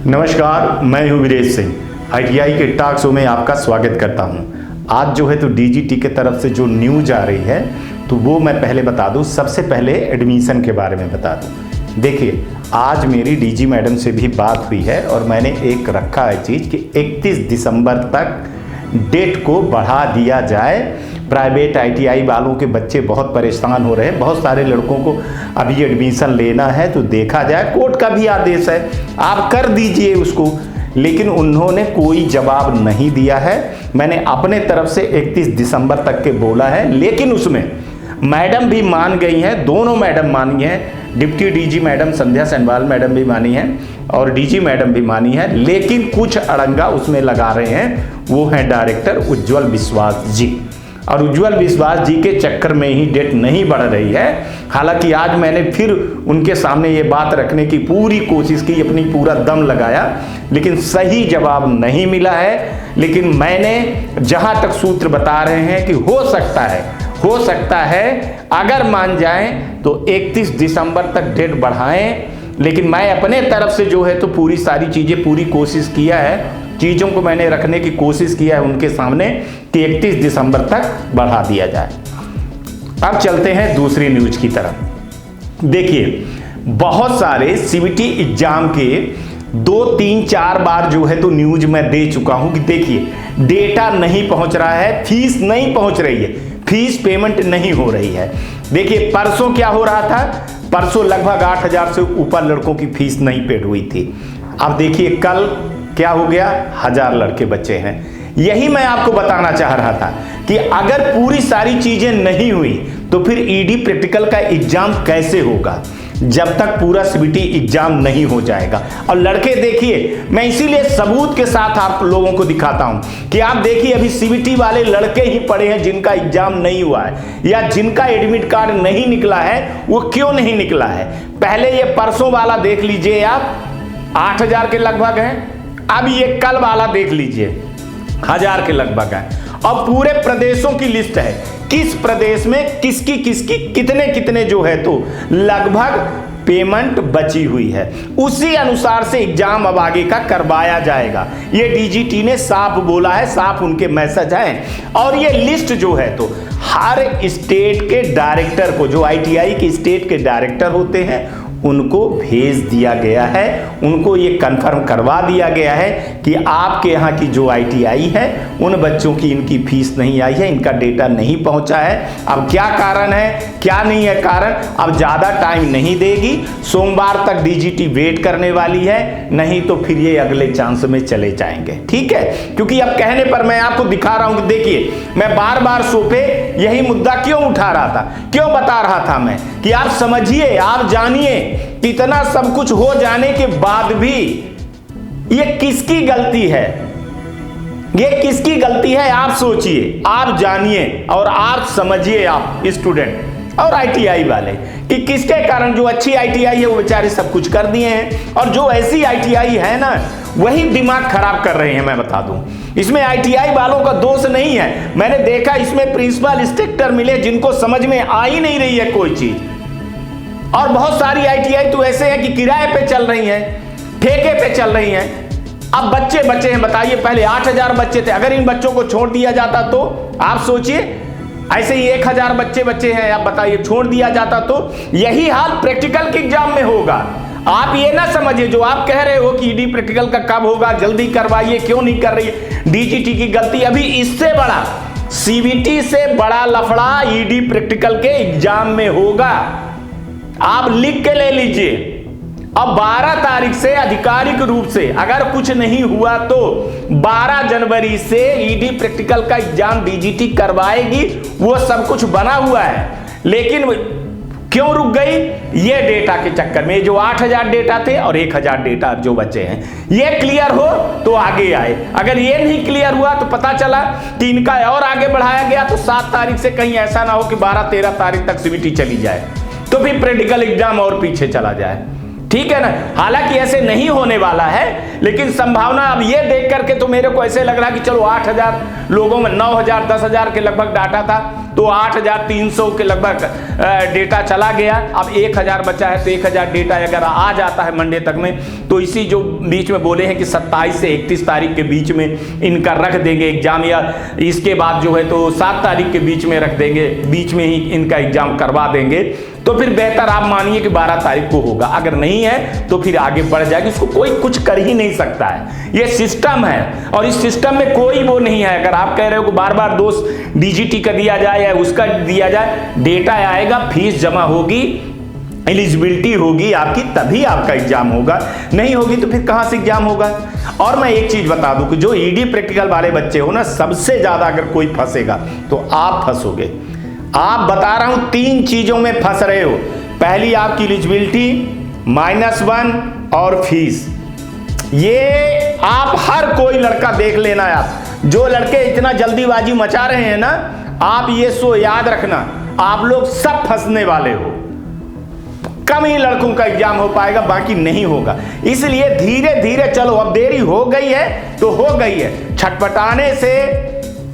नमस्कार, मैं हूं वीरेश सिंह। आईटीआई के टॉक शो में आपका स्वागत करता हूं। आज जो है तो डीजीटी के तरफ से जो न्यूज आ रही है तो वो मैं पहले बता दूं। सबसे पहले एडमिशन के बारे में बता दूं। देखिए, आज मेरी डीजी मैडम से भी बात हुई है और मैंने एक रखा है चीज़ कि 31 दिसंबर तक डेट को बढ़ा दिया जाए। प्राइवेट आईटीआई वालों के बच्चे बहुत परेशान हो रहे हैं। बहुत सारे लड़कों को अभी एडमिशन लेना है तो देखा जाए, कोर्ट का भी आदेश है, आप कर दीजिए उसको। लेकिन उन्होंने कोई जवाब नहीं दिया है। मैंने अपने तरफ से 31 दिसंबर तक के बोला है, लेकिन उसमें मैडम भी मान गई हैं, दोनों मैडम मानी हैं। डिप्टी डीजी मैडम संध्या सनवाल मैडम भी मानी हैं और डीजी मैडम भी मानी है। लेकिन कुछ अड़ंगा उसमें लगा रहे हैं, वो हैं डायरेक्टर उज्ज्वल विश्वास जी। और उज्ज्वल विश्वास जी के चक्कर में ही डेट नहीं बढ़ रही है। हालांकि आज मैंने फिर उनके सामने ये बात रखने की पूरी कोशिश की, अपनी पूरा दम लगाया, लेकिन सही जवाब नहीं मिला है। लेकिन मैंने जहां तक सूत्र बता रहे हैं कि हो सकता है अगर मान जाएं तो 31 दिसंबर तक डेट बढ़ाएं। लेकिन मैं अपने तरफ से जो है तो पूरी सारी चीज़ें पूरी कोशिश किया है, चीज़ों को मैंने रखने की कोशिश किया है उनके सामने कि 31 दिसंबर तक बढ़ा दिया जाए। अब चलते हैं दूसरी न्यूज की तरफ। देखिए, बहुत सारे सीबीटी एग्जाम के 2, 3, 4 बार जो है तो न्यूज मैं दे चुका हूं कि देखिए डेटा नहीं पहुंच रहा है, फीस नहीं पहुंच रही है, फीस पेमेंट नहीं हो रही है। देखिए, परसों क्या हो रहा था, परसों लगभग 8,000 से ऊपर लड़कों की फीस नहीं पेड हुई थी। अब देखिए कल क्या हो गया, 1,000 लड़के बचे हैं। यही मैं आपको बताना चाह रहा था कि अगर पूरी सारी चीजें नहीं हुई तो फिर ईडी प्रैक्टिकल का एग्जाम कैसे होगा, जब तक पूरा सीबीटी एग्जाम नहीं हो जाएगा। और लड़के देखिए, मैं इसीलिए सबूत के साथ आप लोगों को दिखाता हूं कि आप देखिए अभी सीबीटी वाले लड़के ही पड़े हैं जिनका एग्जाम नहीं हुआ है या जिनका एडमिट कार्ड नहीं निकला है। वो क्यों नहीं निकला है, पहले ये परसों वाला देख लीजिए आप, 8,000 के लगभग है। अब ये कल वाला देख लीजिए, 1,000 के लगभग है। और पूरे प्रदेशों की लिस्ट है, किस प्रदेश में किसकी कितने जो है तो लगभग पेमेंट बची हुई है। उसी अनुसार से एग्जाम अब आगे का करवाया जाएगा। ये डीजीटी ने साफ बोला है, साफ उनके मैसेज हैं। और ये लिस्ट जो है तो हर स्टेट के डायरेक्टर को, जो आईटीआई के स्टेट के डायरेक्टर होते हैं, उनको भेज दिया गया है। उनको ये कंफर्म करवा दिया गया है कि आपके यहाँ की जो आईटीआई है उन बच्चों की इनकी फीस नहीं आई है, इनका डेटा नहीं पहुंचा है। अब क्या कारण है, क्या नहीं है कारण, अब ज़्यादा टाइम नहीं देगी। सोमवार तक डीजीटी वेट करने वाली है, नहीं तो फिर ये अगले चांस में चले जाएंगे। ठीक है, क्योंकि अब कहने पर मैं आपको दिखा रहा हूं कि देखिए, मैं बार बार शो पे यही मुद्दा क्यों उठा रहा था, क्यों बता रहा था मैं कि आप समझिए, आप जानिए, इतना सब कुछ हो जाने के बाद भी ये किसकी गलती है, ये किसकी गलती है, आप सोचिए, आप जानिए और आप समझिए, आप स्टूडेंट और आईटीआई वाले, कि किसके कारण जो अच्छी आईटीआई है वो बेचारे सब कुछ कर दिए हैं और जो ऐसी आईटीआई है ना वही दिमाग खराब कर रहे हैं। मैं बता दूं, इसमें आईटीआई वालों का दोष नहीं है। मैंने देखा इसमें प्रिंसिपल इंस्ट्रक्टर मिले जिनको समझ में आ ही नहीं रही है कोई चीज। और बहुत सारी आईटीआई तो ऐसे हैं कि किराए पे चल रही हैं, ठेके पे चल रही हैं। अब बच्चे हैं, बताइए, पहले 8,000 बच्चे थे, अगर इन बच्चों को छोड़ दिया जाता तो आप सोचिए, ऐसे ही 1,000 बच्चे हैं, आप बताइए, छोड़ दिया जाता तो यही हाल प्रैक्टिकल के एग्जाम में होगा। आप ये ना समझिए, जो आप कह रहे हो कि ईडी प्रैक्टिकल का कब होगा, जल्दी करवाइए, क्यों नहीं कर रही है, डीजीटी की गलती। अभी इससे बड़ा, सीबीटी से बड़ा लफड़ा ईडी प्रैक्टिकल के एग्जाम में होगा। आप लिख के ले लीजिए। अब 12 तारीख से आधिकारिक रूप से अगर कुछ नहीं हुआ तो 12 जनवरी से ईडी प्रैक्टिकल का एग्जाम डीजीटी करवाएगी। वो सब कुछ बना हुआ है, लेकिन क्यों रुक गई, ये डेटा के चक्कर में। जो 8,000 डेटा थे और 1,000 डेटा जो बचे हैं, ये क्लियर हो तो आगे आए। अगर ये नहीं क्लियर हुआ तो पता चला कि इनका और आगे बढ़ाया गया तो 7 तारीख से कहीं ऐसा ना हो कि 12-13 तारीख तक सीबीटी चली जाए, तो फिर प्रैक्टिकल एग्जाम और पीछे चला जाए। ठीक है ना। हालांकि ऐसे नहीं होने वाला है, लेकिन संभावना अब ये देख करके तो मेरे को ऐसे लग रहा कि चलो 8,000 लोगों में 9,000 10,000 के लगभग डाटा था, तो 8,300 के लगभग डेटा चला गया। अब 1,000 बचा है, तो 1,000 डेटा अगर आ जाता है मंडे तक में, तो इसी जो बीच में बोले हैं कि 27 से 31 तारीख के बीच में इनका रख देंगे एग्जाम, या इसके बाद जो है तो 7 तारीख के बीच में रख देंगे, बीच में ही इनका एग्जाम करवा देंगे, तो फिर बेहतर आप मानिए कि 12 तारीख को होगा। अगर नहीं है तो फिर आगे बढ़ जाएगी, इसको कोई कुछ कर ही नहीं सकता है, ये सिस्टम है और इस सिस्टम में कोई वो नहीं है। अगर आप कह रहे हो कि बार बार दोष डीजीटी का दिया जाए या उसका दिया जाए, डेटा आएगा, फीस जमा होगी, एलिजिबिलिटी होगी आपकी, तभी आपका एग्जाम होगा, नहीं होगी तो फिर कहां से एग्जाम होगा। और मैं एक चीज बता दूं कि जो ईडी प्रैक्टिकल वाले बच्चे हो ना, सबसे ज्यादा अगर कोई फंसेगा तो आप फंसोगे। आप बता रहा हूं 3 चीजों में फंस रहे हो। पहली आपकी एलिजिबिलिटी, -1 और फीस। ये आप हर कोई लड़का देख लेना। आप जो लड़के इतना जल्दीबाजी मचा रहे हैं ना, आप ये सो याद रखना, आप लोग सब फंसने वाले हो। कम ही लड़कों का एग्जाम हो पाएगा, बाकी नहीं होगा। इसलिए धीरे धीरे चलो, अब देरी हो गई है तो हो गई है, छटपटाने से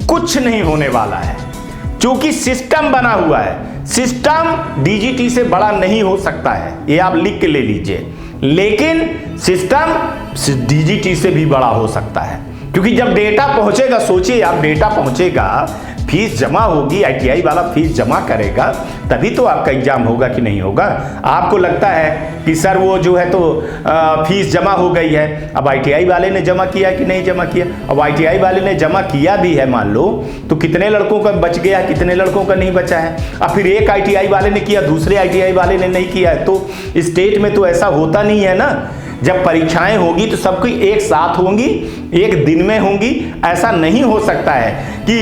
कुछ नहीं होने वाला है, क्योंकि सिस्टम बना हुआ है। सिस्टम डीजीटी से बड़ा नहीं हो सकता है, ये आप लिख के ले लीजिए, लेकिन सिस्टम डीजीटी से भी बड़ा हो सकता है, क्योंकि जब डेटा पहुंचेगा, सोचिए आप, डेटा पहुंचेगा, फीस जमा होगी, आईटीआई वाला फीस जमा करेगा, तभी तो आपका एग्जाम होगा कि नहीं होगा। आपको लगता है कि सर वो जो है तो फीस जमा हो गई है, अब आईटीआई वाले ने जमा किया कि नहीं जमा किया। अब आईटीआई वाले ने जमा किया भी है मान लो, तो कितने लड़कों का बच गया, कितने लड़कों का नहीं बचा है। अब फिर एक आईटीआई वाले ने किया, दूसरे आईटीआई वाले ने नहीं किया है, तो स्टेट में तो ऐसा होता नहीं है ना। जब परीक्षाएं होगी तो सबकी एक साथ होंगी, एक दिन में होंगी। ऐसा नहीं हो सकता है कि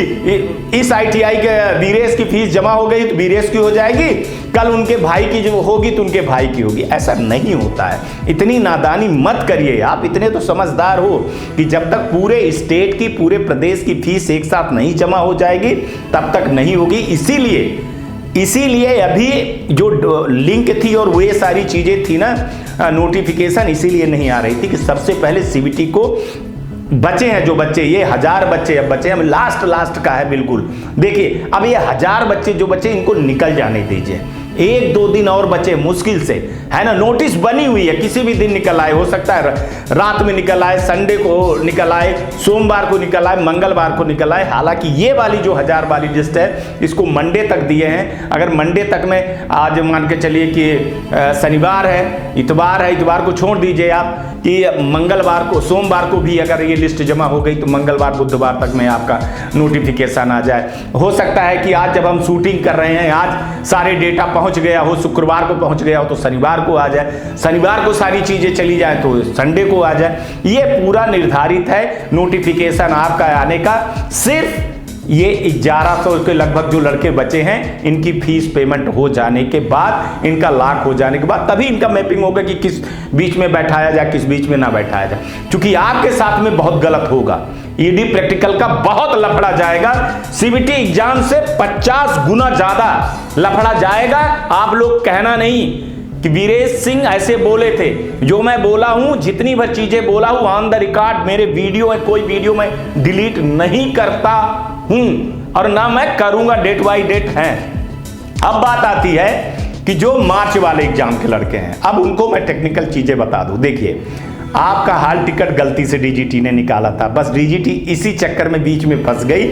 इस आईटीआई के वीरेश की फीस जमा हो गई तो वीरेश की हो जाएगी, कल उनके भाई की जो होगी तो उनके भाई की होगी। ऐसा नहीं होता है। इतनी नादानी मत करिए आप, इतने तो समझदार हो कि जब तक पूरे स्टेट की, पूरे प्रदेश की फीस एक साथ नहीं जमा हो जाएगी तब तक नहीं होगी। इसीलिए अभी जो लिंक थी और वे सारी चीजें थी ना, नोटिफिकेशन इसीलिए नहीं आ रही थी कि सबसे पहले सीबीटी को बचे हैं जो बच्चे, ये 1000 बच्चे अब बचे, हम लास्ट का है बिल्कुल। देखिए अब ये 1000 बच्चे जो बच्चे, इनको निकल जाने दीजिए, 1-2 दिन और बचे मुश्किल से, है ना। नोटिस बनी हुई है, किसी भी दिन निकल आए, हो सकता है रात में निकल आए, संडे को निकल आए, सोमवार को निकल आए, मंगलवार को निकल आए। हालांकि ये वाली जो 1000 वाली लिस्ट है, इसको मंडे तक दिए हैं। अगर मंडे तक में, आज मान के चलिए कि शनिवार है, इतवार को छोड़ दीजिए आप, कि मंगलवार को, सोमवार को भी अगर ये लिस्ट जमा हो गई तो मंगलवार बुधवार तक में आपका नोटिफिकेशन आ जाए। हो सकता है कि आज जब हम शूटिंग कर रहे हैं, आज सारे डेटा पहुंच गया हो, शुक्रवार को पहुंच गया हो तो शनिवार को आ जाए, शनिवार को सारी चीजें चली जाए तो संडे को आ जाए। ये पूरा निर्धारित है नोटिफिकेशन आपका आने का। सिर्फ ये 1100 के लगभग जो लड़के बचे हैं, इनकी फीस पेमेंट हो जाने के बाद, इनका लॉक हो जाने के बाद, तभी इनका मैपिंग होगा कि किस बीच में बैठाया जाए, किस बीच में ना बैठाया जाए। क्योंकि आपके साथ में बहुत गलत होगा, ईडी प्रैक्टिकल का बहुत लफड़ा जाएगा, सीबीटी एग्जाम से 50 गुना ज्यादा लफड़ा जाएगा। आप लोग कहना नहीं कि वीरेश सिंह ऐसे बोले थे, जो मैं बोला हूं, जितनी भर चीजें बोला हूं ऑन द रिकॉर्ड, मेरे वीडियो है, कोई वीडियो मैं डिलीट नहीं करता हूं और ना मैं करूंगा, डेट बाई डेट है। अब बात आती है कि जो मार्च वाले एग्जाम के लड़के हैं, अब उनको मैं टेक्निकल चीजें बता दूं। देखिए, आपका हाल टिकट गलती से डीजीटी ने निकाला था, बस डीजीटी इसी चक्कर में बीच में फंस गई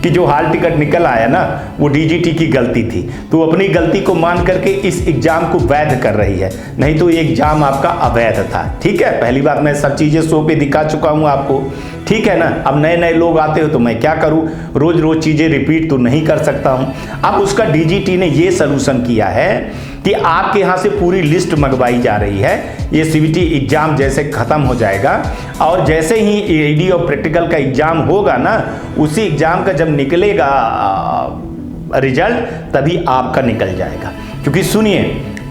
कि जो हाल टिकट निकल आया ना, वो डीजीटी की गलती थी, तो अपनी गलती को मान करके इस एग्जाम को वैध कर रही है, नहीं तो ये एग्जाम आपका अवैध था। ठीक है, पहली बात मैं सब चीजें शो पे दिखा चुका हूं आपको, ठीक है ना। अब नए लोग आते हो तो मैं क्या करूं, रोज चीजें रिपीट तो नहीं कर सकता हूं। अब उसका डीजीटी ने ये सलूशन किया है कि आपके यहां से पूरी लिस्ट मंगवाई जा रही है। ये सीबीटी एग्जाम जैसे खत्म हो जाएगा और जैसे ही ईडी और प्रैक्टिकल का एग्जाम होगा ना, उसी एग्जाम का जब निकलेगा रिजल्ट, तभी आपका निकल जाएगा। क्योंकि सुनिए,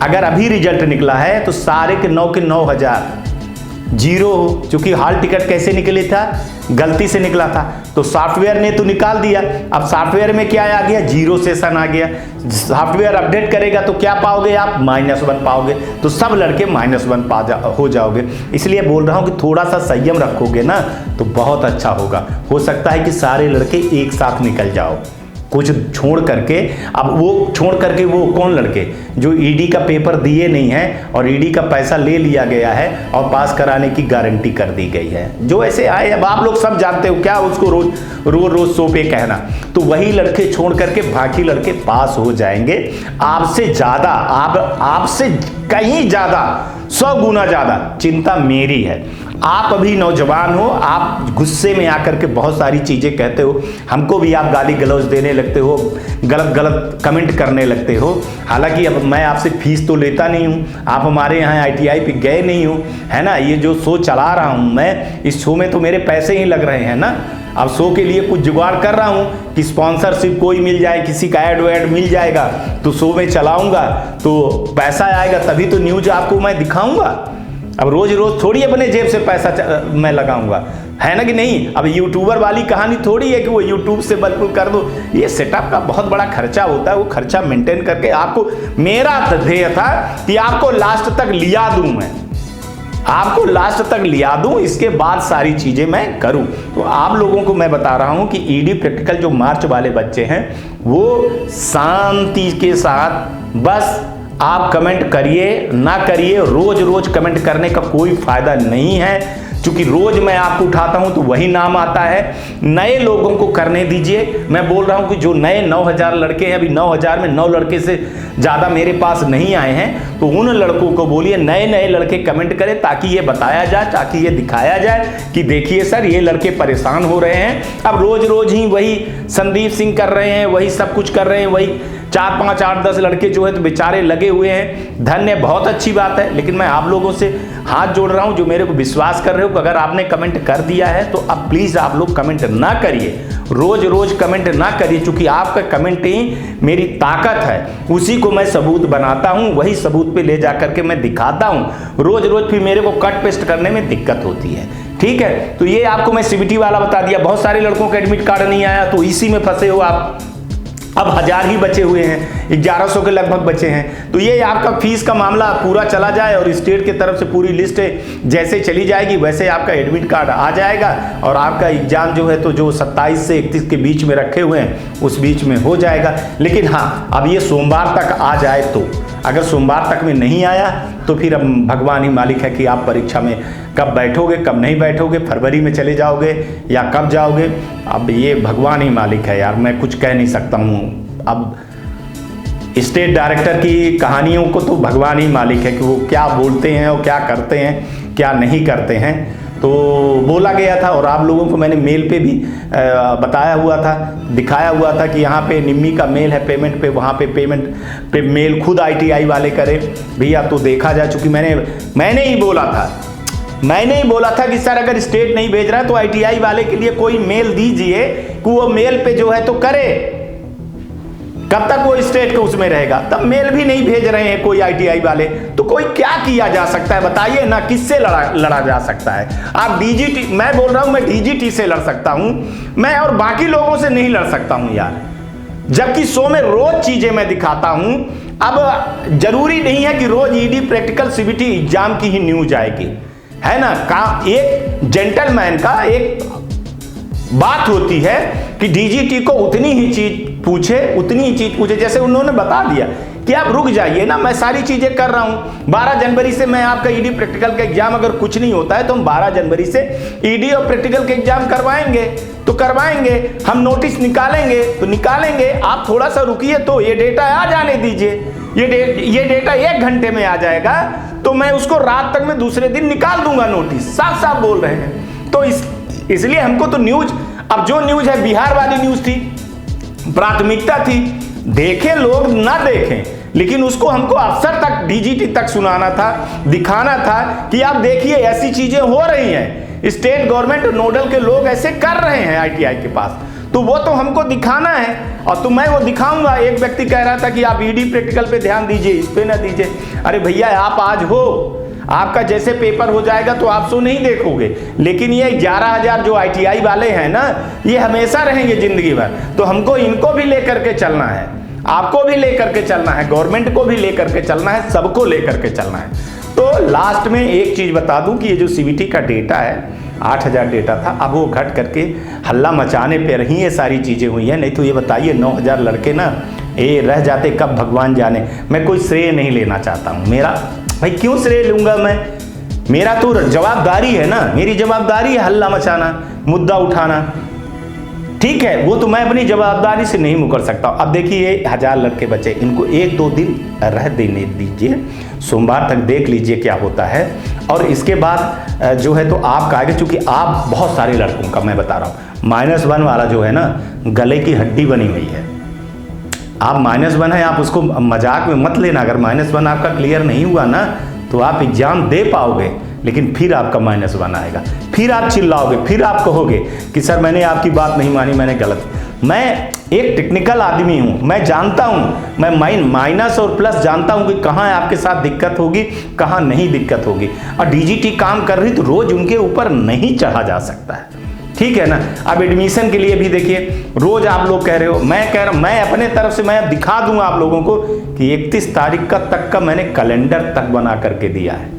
अगर अभी रिजल्ट निकला है तो सारे के 9 के 9000 जीरो हो, क्योंकि हॉल टिकट कैसे निकले था, गलती से निकला था, तो सॉफ्टवेयर ने तो निकाल दिया। अब सॉफ्टवेयर में क्या आ गया, जीरो सेशन आ गया। सॉफ्टवेयर अपडेट करेगा तो क्या पाओगे आप, -1 पाओगे। तो सब लड़के -1 हो जाओगे। इसलिए बोल रहा हूं कि थोड़ा सा संयम रखोगे ना तो बहुत अच्छा होगा। हो सकता है कि सारे लड़के एक साथ निकल जाओ, कुछ छोड़ करके। अब वो छोड़ करके वो कौन लड़के जो ईडी का पेपर दिए नहीं है और ईडी का पैसा ले लिया गया है और पास कराने की गारंटी कर दी गई है, जो ऐसे आए। अब आप लोग सब जानते हो क्या उसको रोज शो पे कहना, तो वही लड़के छोड़ करके बाकी लड़के पास हो जाएंगे आपसे ज्यादा, आपसे कहीं ज्यादा, 100 गुना ज्यादा चिंता मेरी है। आप अभी नौजवान हो, आप गुस्से में आकर के बहुत सारी चीजें कहते हो, हमको भी आप गाली गलौज देने लगते हो, गलत गलत कमेंट करने लगते हो। हालांकि अब मैं आपसे फीस तो लेता नहीं हूं, आप हमारे यहाँ ITI पे गए नहीं हो, है ना। ये जो शो चला रहा हूं मैं, इस शो में तो मेरे पैसे ही लग रहे हैं ना। अब शो के लिए कुछ जुगाड़ कर रहा हूं कि स्पॉन्सरशिप कोई मिल जाए, किसी का एड वेड मिल जाएगा तो शो में चलाऊंगा तो पैसा आएगा, तभी तो न्यूज आपको मैं दिखाऊंगा। अब रोज रोज थोड़ी अपने जेब से पैसा मैं लगाऊंगा, है ना कि नहीं। अब यूट्यूबर वाली कहानी थोड़ी है कि वो यूट्यूब से बल्कुल कर दो, ये सेटअप का बहुत बड़ा खर्चा होता है। वो खर्चा मेंटेन करके आपको, मेरा ध्येय था कि आपको लास्ट तक लिया दूं, मैं आपको लास्ट तक लिया दूं, इसके बाद सारी चीजें मैं करूं। तो आप लोगों को मैं बता रहा हूं कि ईडी प्रैक्टिकल जो मार्च वाले बच्चे हैं वो शांति के साथ, बस आप कमेंट करिए ना करिए, रोज रोज कमेंट करने का कोई फायदा नहीं है, क्योंकि रोज मैं आपको उठाता हूं तो वही नाम आता है। नए लोगों को करने दीजिए। मैं बोल रहा हूं कि जो नए 9000 लड़के हैं, अभी 9000 में 9 लड़के से ज्यादा मेरे पास नहीं आए हैं, तो उन लड़कों को बोलिए नए नए लड़के कमेंट करें, ताकि ये बताया जाए, ताकि ये दिखाया जाए कि देखिए सर ये लड़के परेशान हो रहे हैं। अब रोज रोज ही वही संदीप सिंह कर रहे हैं, वही सब कुछ कर रहे हैं, वही 4, 5, 8, 10 लड़के जो है तो बेचारे लगे हुए हैं। धन्य, बहुत अच्छी बात है, लेकिन मैं आप लोगों से हाथ जोड़ रहा हूं जो मेरे को विश्वास कर रहे हो। अगर आपने कमेंट कर दिया है तो अब प्लीज आप लोग कमेंट ना करिए, रोज रोज कमेंट ना करिए, क्योंकि आपका कमेंट ही मेरी ताकत है। उसी को मैं सबूत बनाता हूं, वही सबूत पे ले जाकर के मैं दिखाता हूं। रोज रोज फिर मेरे को कट पेस्ट करने में दिक्कत होती है, ठीक है। तो ये आपको मैं CBT वाला बता दिया। बहुत सारे लड़कों का एडमिट कार्ड नहीं आया, तो इसी में फंसे हो आप। अब 1000 ही बचे हुए हैं, 1100 के लगभग बचे हैं। तो ये आपका फीस का मामला पूरा चला जाए और स्टेट की तरफ से पूरी लिस्ट जैसे चली जाएगी वैसे आपका एडमिट कार्ड आ जाएगा और आपका एग्जाम जो है तो जो 27 से 31 के बीच में रखे हुए हैं उस बीच में हो जाएगा। लेकिन हाँ, अब ये सोमवार तक आ जाए, तो अगर सोमवार तक में नहीं आया तो फिर अब भगवान ही मालिक है कि आप परीक्षा में कब बैठोगे कब नहीं बैठोगे, फरवरी में चले जाओगे या कब जाओगे, अब ये भगवान ही मालिक है यार, मैं कुछ कह नहीं सकता हूँ। अब स्टेट डायरेक्टर की कहानियों को तो भगवान ही मालिक है कि वो क्या बोलते हैं और क्या करते हैं क्या नहीं करते हैं। तो बोला गया था और आप लोगों को मैंने मेल पे भी बताया हुआ था, दिखाया हुआ था कि यहाँ पे निम्मी का मेल है पेमेंट पे, वहाँ पे पेमेंट पे मेल खुद ITI वाले करे भैया, तो देखा जा। चूँकि मैंने ही बोला था कि सर अगर स्टेट नहीं भेज रहा है तो ITI वाले के लिए कोई मेल दीजिए कि वो मेल पे जो है तो करे। कब तक वो स्टेट के उसमें रहेगा, तब मेल भी नहीं भेज रहे हैं कोई ITI वाले, तो कोई क्या किया जा सकता है बताइए ना, किससे लड़ा जा सकता है। आप DGT, मैं बोल रहा हूं मैं DGT से लड़ सकता हूं मैं, और बाकी लोगों से नहीं लड़ सकता हूं यार, जबकि शो में रोज चीजें मैं दिखाता हूं। अब जरूरी नहीं है कि रोज ED प्रैक्टिकल CBT एग्जाम की ही न्यूज आएगी, है ना। एक जेंटलमैन का एक बात होती है कि DGT को उतनी ही चीज पूछे, जैसे उन्होंने बता दिया कि आप रुक जाइए ना, मैं सारी चीजें कर रहा हूं। 12 जनवरी से मैं आपका ED प्रैक्टिकल का एग्जाम, अगर कुछ नहीं होता है तो हम 12 जनवरी से ED और प्रैक्टिकल के एग्जाम करवाएंगे तो करवाएंगे, हम नोटिस निकालेंगे तो निकालेंगे। आप थोड़ा सा रुकिए, तो ये डेटा आ जाने दीजिए, ये डेटा 1 घंटे में आ जाएगा, तो मैं उसको रात तक में दूसरे दिन निकाल दूंगा नोटिस, साफ साफ बोल रहे हैं। तो इसलिए हमको तो न्यूज, अब जो न्यूज है बिहार वाली न्यूज थी, प्राथमिकता थी, देखें लोग ना देखें, लेकिन उसको हमको अफसर तक DGT तक सुनाना था, दिखाना था कि आप देखिए ऐसी चीजें हो रही हैं, स्टेट गवर्नमेंट नोडल के लोग ऐसे कर रहे हैं ITI के पास, तो वो तो हमको दिखाना है और तो मैं वो दिखाऊंगा। एक व्यक्ति कह रहा था कि आप ED प्रैक्टिकल पे ध्यान दीजिए, इस पे ना दीजिए। अरे भैया आप आज हो, आपका जैसे पेपर हो जाएगा तो आप सो नहीं देखोगे, लेकिन ये 11,000 जो ITI वाले हैं ना, ये हमेशा रहेंगे जिंदगी भर। तो हमको इनको भी लेकर के चलना है, आपको भी लेकर के चलना है, गवर्नमेंट को भी लेकर के चलना है, सबको लेकर के चलना है। तो लास्ट में एक चीज़ बता दूं कि ये जो CBT का डेटा है 8,000 डेटा था, अब वो घट करके हल्ला मचाने पर ही ये सारी चीज़ें हुई हैं। नहीं तो ये बताइए 9,000 लड़के ना ये रह जाते कब भगवान जाने। मैं कोई श्रेय नहीं लेना चाहता हूँ, मेरा भाई क्यों श्रेय लूँगा मैं, मेरा तो जवाबदारी है ना, मेरी जवाबदारी है हल्ला मचाना, मुद्दा उठाना, ठीक है। वो तो मैं अपनी जवाबदारी से नहीं मुकर सकता। अब देखिए 1,000 लड़के बचे, इनको 1-2 दिन रह देने दीजिए, सोमवार तक देख लीजिए क्या होता है। और इसके बाद जो है तो आपका आगे, चूंकि आप बहुत सारे लड़कों का मैं बता रहा हूँ, -1 वाला जो है ना गले की हड्डी बनी हुई है। आप -1 है, आप उसको मजाक में मत लेना। अगर -1 आपका क्लियर नहीं हुआ ना तो आप एग्जाम दे पाओगे, लेकिन फिर आपका -1 आएगा, फिर आप चिल्लाओगे, फिर आप कहोगे कि सर मैंने आपकी बात नहीं मानी, मैंने गलत। मैं एक टेक्निकल आदमी हूँ, मैं जानता हूँ, मैं माइनस और प्लस जानता हूँ कि कहाँ आपके साथ दिक्कत होगी, कहाँ नहीं दिक्कत होगी। और DGT काम कर रही तो रोज उनके ऊपर नहीं चढ़ा जा सकता है, ठीक है ना। अब एडमिशन के लिए भी देखिए, रोज आप लोग कह रहे हो, मैं कह रहा हूँ, मैं अपने तरफ से मैं दिखा दूंगा आप लोगों को कि 31 तारीख तक का मैंने कैलेंडर तक बना करके दिया है।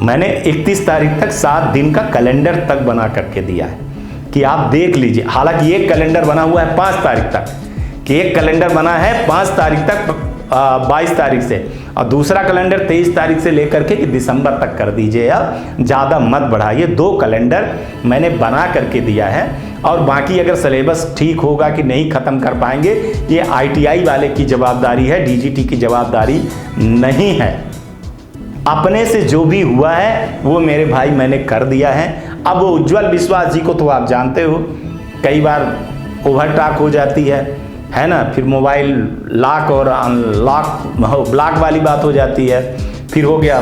मैंने 31 तारीख तक 7 दिन का कैलेंडर तक बना करके दिया है कि आप देख लीजिए। हालांकि एक कैलेंडर बना हुआ है 5 तारीख तक, कि एक कैलेंडर बना है 5 तारीख तक 22 तारीख से, और दूसरा कैलेंडर 23 तारीख से लेकर के कि दिसंबर तक कर दीजिए। अब ज़्यादा मत बढ़ाइए, 2 कैलेंडर मैंने बना करके दिया है। और बाकी अगर सिलेबस ठीक होगा कि नहीं ख़त्म कर पाएंगे, ये ITI वाले की जवाबदारी है, DGT की जवाबदारी नहीं है। अपने से जो भी हुआ है वो मेरे भाई मैंने कर दिया है। अब वो उज्जवल विश्वास जी को तो आप जानते हो, कई बार ओवरटॉक हो जाती है ना, फिर मोबाइल लॉक और अनलॉक ब्लॉक वाली बात हो जाती है, फिर हो गया।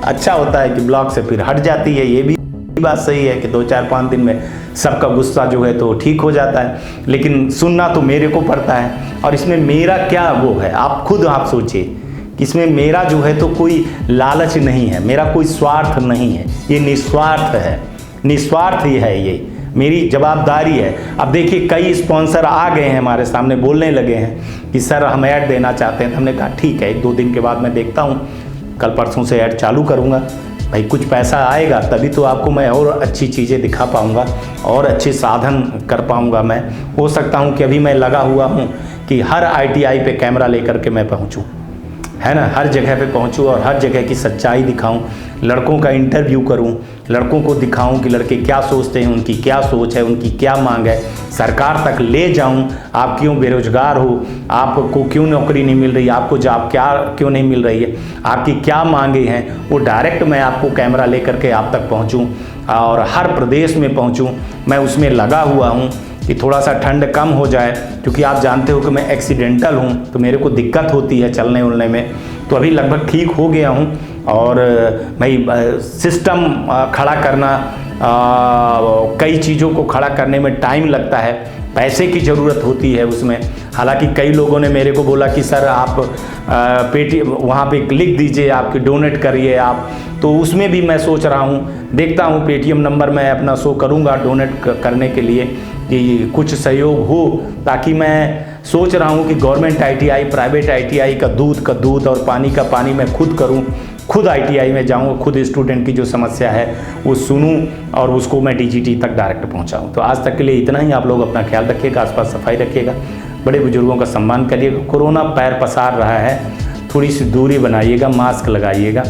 अच्छा होता है कि ब्लॉक से फिर हट जाती है, ये भी बात सही है कि 2-4-5 दिन में सबका गुस्सा जो है तो ठीक हो जाता है, लेकिन सुनना तो मेरे को पड़ता है। और इसमें मेरा क्या वो है, आप खुद आप सोचिए, इसमें मेरा जो है तो कोई लालच नहीं है, मेरा कोई स्वार्थ नहीं है, ये निस्वार्थ है, निस्वार्थ ही है, ये मेरी जवाबदारी है। अब देखिए कई स्पॉन्सर आ गए हैं हमारे सामने, बोलने लगे हैं कि सर हम ऐड देना चाहते हैं। तो हमने कहा ठीक है, 1-2 दिन के बाद मैं देखता हूँ, कल परसों से ऐड चालू करूँगा। भाई कुछ पैसा आएगा तभी तो आपको मैं और अच्छी चीज़ें दिखा पाऊँगा और अच्छे साधन कर पाऊँगा। मैं हो सकता हूँ कि अभी मैं लगा हुआ हूँ कि हर ITI पे कैमरा लेकर के मैं पहुँचूँ, है ना, हर जगह पे पहुंचूं और हर जगह की सच्चाई दिखाऊं, लड़कों का इंटरव्यू करूं, लड़कों को दिखाऊं कि लड़के क्या सोचते हैं, उनकी क्या सोच है, उनकी क्या मांग है, सरकार तक ले जाऊं। आप क्यों बेरोजगार हो, आपको क्यों नौकरी नहीं मिल रही, आपको जॉब क्या क्यों नहीं मिल रही है, आपकी क्या मांगे हैं, वो डायरेक्ट मैं आपको कैमरा ले करके आप तक पहुँचूँ और हर प्रदेश में पहुँचूँ। मैं उसमें लगा हुआ हूँ कि थोड़ा सा ठंड कम हो जाए, क्योंकि आप जानते हो कि मैं एक्सीडेंटल हूँ तो मेरे को दिक्कत होती है चलने उलने में। तो अभी लगभग ठीक हो गया हूँ। और भाई सिस्टम खड़ा करना, कई चीज़ों को खड़ा करने में टाइम लगता है, पैसे की ज़रूरत होती है उसमें। हालांकि कई लोगों ने मेरे को बोला कि सर आप पेटीएम वहाँ पे लिख दीजिए, आपकी डोनेट करिए आप, तो उसमें भी मैं सोच रहा हूँ, देखता हूँ पेटीएम नंबर मैं अपना शो करूँगा डोनेट करने के लिए कि कुछ सहयोग हो, ताकि मैं सोच रहा हूँ कि गवर्नमेंट ITI, प्राइवेट ITI का दूध और पानी का पानी मैं खुद करूँ, खुद ITI में जाऊँ, खुद स्टूडेंट की जो समस्या है वो सुनूँ और उसको मैं DGT तक डायरेक्ट पहुँचाऊँ। तो आज तक के लिए इतना ही। आप लोग अपना ख्याल रखिएगा, आसपास सफाई रखिएगा, बड़े बुजुर्गों का सम्मान करिएगा। कोरोना पैर पसार रहा है, थोड़ी सी दूरी बनाइएगा, मास्क लगाइएगा।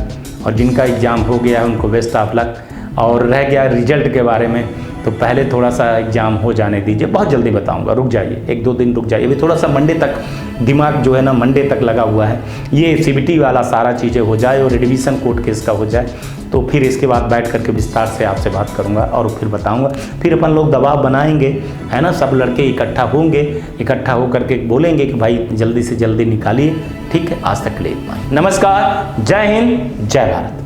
और जिनका एग्ज़ाम हो गया है उनको बेस्ट ऑफ लक। और रह गया रिजल्ट के बारे में, तो पहले थोड़ा सा एग्ज़ाम हो जाने दीजिए, बहुत जल्दी बताऊंगा, रुक जाइए, 1-2 दिन रुक जाइए। अभी थोड़ा सा मंडे तक दिमाग जो है ना मंडे तक लगा हुआ है, ये CBT वाला सारा चीज़ें हो जाए और एडमिशन कोर्ट केस का हो जाए, तो फिर इसके बाद बैठ करके विस्तार से आपसे बात करूंगा और फिर बताऊंगा। फिर अपन लोग दबाव बनाएंगे, है ना, सब लड़के इकट्ठा होंगे, इकट्ठा होकर के बोलेंगे कि भाई जल्दी से जल्दी निकालिए। ठीक है, आज तक के लिए इतना ही। नमस्कार, जय हिंद, जय भारत।